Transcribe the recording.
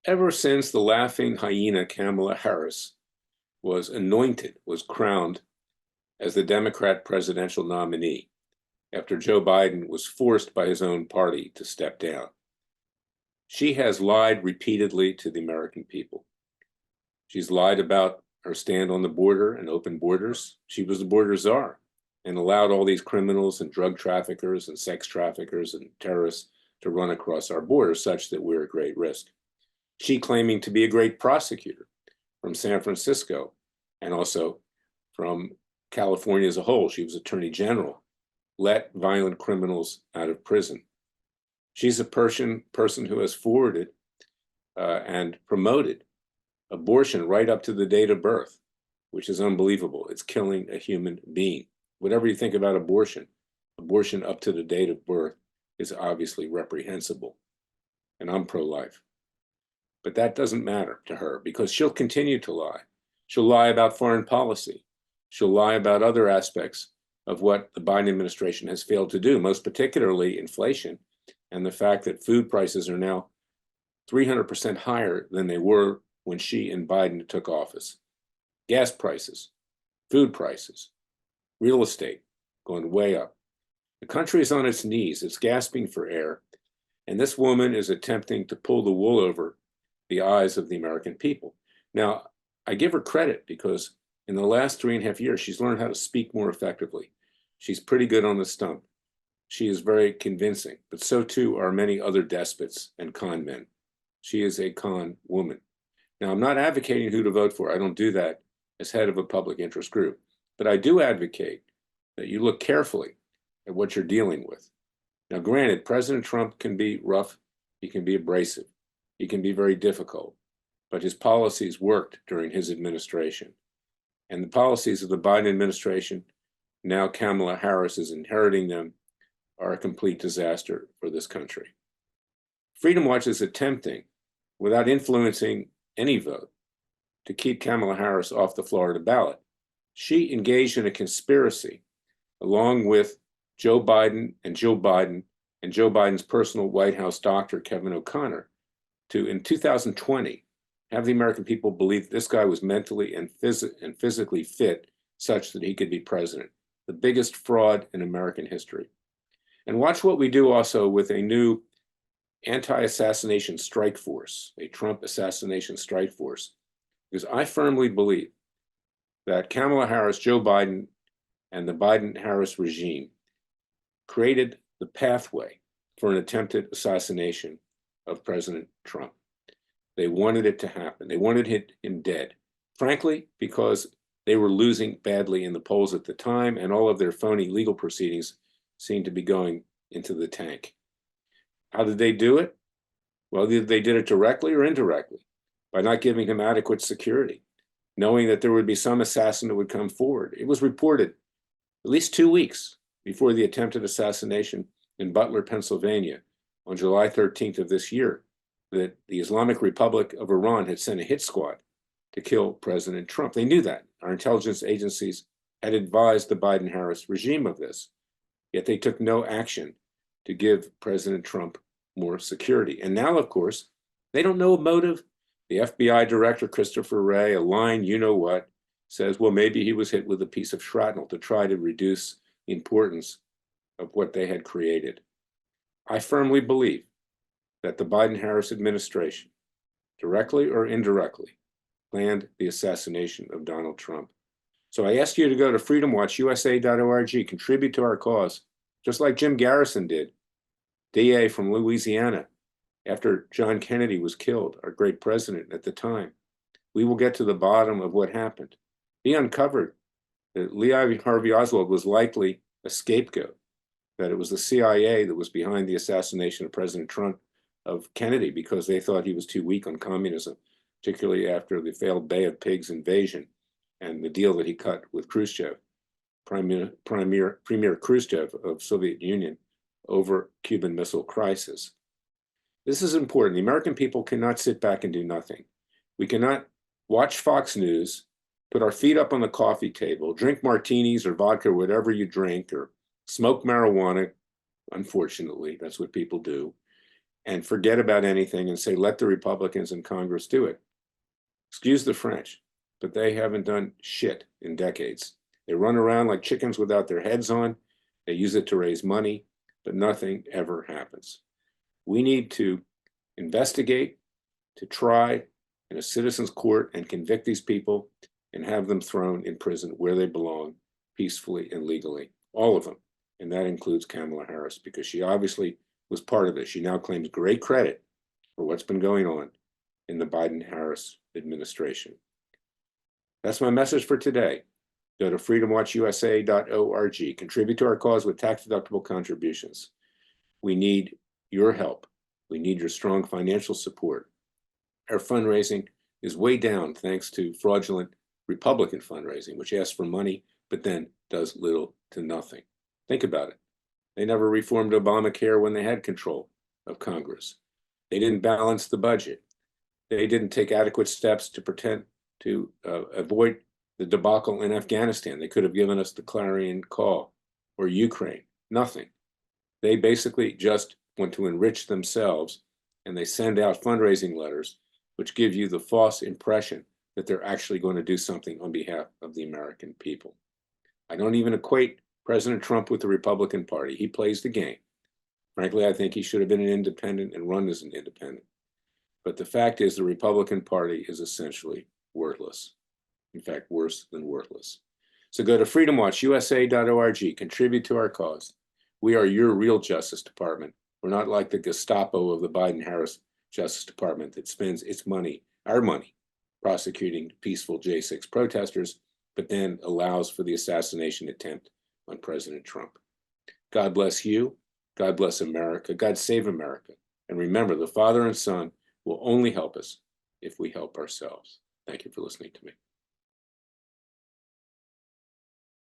Ever since the laughing hyena Kamala Harris was crowned as the Democrat presidential nominee after Joe Biden was forced by his own party to step down, she has lied repeatedly to the American people. She's lied about her stand on the border and open borders. She was the border czar and allowed all these criminals and drug traffickers and sex traffickers and terrorists to run across our border such that we're at great risk. She claiming to be a great prosecutor from San Francisco and also from California as a whole. She was attorney general, let violent criminals out of prison. She's a person who has forwarded and promoted abortion right up to the date of birth, which is unbelievable. It's killing a human being. Whatever you think about abortion, abortion up to the date of birth is obviously reprehensible. And I'm pro-life. But that doesn't matter to her because she'll continue to lie. She'll lie about foreign policy. She'll lie about other aspects of what the Biden administration has failed to do, most particularly inflation and the fact that food prices are now 300% higher than they were when she and Biden took office. Gas prices, food prices, real estate going way up. The country is on its knees. It's gasping for air. And this woman is attempting to pull the wool over the eyes of the American people. Now, I give her credit because in the last 3.5 years, she's learned how to speak more effectively. She's pretty good on the stump. She is very convincing, but so too are many other despots and con men. She is a con woman. Now, I'm not advocating who to vote for. I don't do that as head of a public interest group, but I do advocate that you look carefully at what you're dealing with. Now, granted, President Trump can be rough, he can be abrasive, he can be very difficult, but his policies worked during his administration. And the policies of the Biden administration, now Kamala Harris is inheriting them, are a complete disaster for this country. Freedom Watch is attempting, without influencing any vote, to keep Kamala Harris off the Florida ballot. She engaged in a conspiracy along with Joe Biden and Jill Biden and Joe Biden's personal White House doctor, Kevin O'Connor, to, in 2020, have the American people believe this guy was mentally and physically fit such that he could be president. The biggest fraud in American history. And watch what we do also with a new anti-assassination strike force, a Trump assassination strike force. Because I firmly believe that Kamala Harris, Joe Biden, and the Biden-Harris regime created the pathway for an attempted assassination of President Trump. They wanted it to happen. They wanted him dead, frankly, because they were losing badly in the polls at the time, and all of their phony legal proceedings seemed to be going into the tank. How did they do it? Well, they did it directly or indirectly by not giving him adequate security, knowing that there would be some assassin that would come forward. It was reported at least 2 weeks before the attempted assassination in Butler, Pennsylvania, on July 13th of this year, that the Islamic Republic of Iran had sent a hit squad to kill President Trump. They knew that. Our intelligence agencies had advised the Biden-Harris regime of this, yet they took no action to give President Trump more security. And now, of course, they don't know a motive. The FBI director, Christopher Wray, a line you-know-what, says, well, maybe he was hit with a piece of shrapnel to try to reduce the importance of what they had created. I firmly believe that the Biden-Harris administration, directly or indirectly, planned the assassination of Donald Trump. So I ask you to go to freedomwatchusa.org, contribute to our cause, just like Jim Garrison did, DA from Louisiana, after John Kennedy was killed, our great president at the time. We will get to the bottom of what happened. He uncovered that Lee Harvey Oswald was likely a scapegoat, that it was the CIA that was behind the assassination of President Trump of Kennedy because they thought he was too weak on communism, particularly after the failed Bay of Pigs invasion and the deal that he cut with Khrushchev, Premier Khrushchev of Soviet Union, over Cuban Missile Crisis. This is important. The American people cannot sit back and do nothing. We cannot watch Fox News, put our feet up on the coffee table, drink martinis or vodka, or whatever you drink, or smoke marijuana. Unfortunately, that's what people do. and forget about anything and say, let the Republicans in Congress do it. Excuse the French, but they haven't done shit in decades. They run around like chickens without their heads on. They use it to raise money, but nothing ever happens. We need to investigate, to try in a citizen's court and convict these people and have them thrown in prison where they belong, peacefully and legally, all of them. And that includes Kamala Harris, because she obviously was part of it. She now claims great credit for what's been going on in the Biden-Harris administration. That's my message for today. Go to freedomwatchusa.org. Contribute to our cause with tax-deductible contributions. We need your help. We need your strong financial support. Our fundraising is way down thanks to fraudulent Republican fundraising, which asks for money, but then does little to nothing. Think about it. They never reformed Obamacare when they had control of Congress. They didn't balance the budget. They didn't take adequate steps to avoid the debacle in Afghanistan. They could have given us the clarion call, or Ukraine. Nothing. They basically just want to enrich themselves, and they send out fundraising letters which give you the false impression that they're actually going to do something on behalf of the American people. I don't even equate President Trump with the Republican Party. He plays the game. Frankly, I think he should have been an independent and run as an independent. But the fact is, the Republican Party is essentially worthless. In fact, worse than worthless. So go to freedomwatchusa.org, contribute to our cause. We are your real Justice Department. We're not like the Gestapo of the Biden-Harris Justice Department that spends its money, our money, prosecuting peaceful J6 protesters, but then allows for the assassination attempt on President Trump. God bless you. God bless America. God save America. And remember, the Father and Son will only help us if we help ourselves. Thank you for listening to me.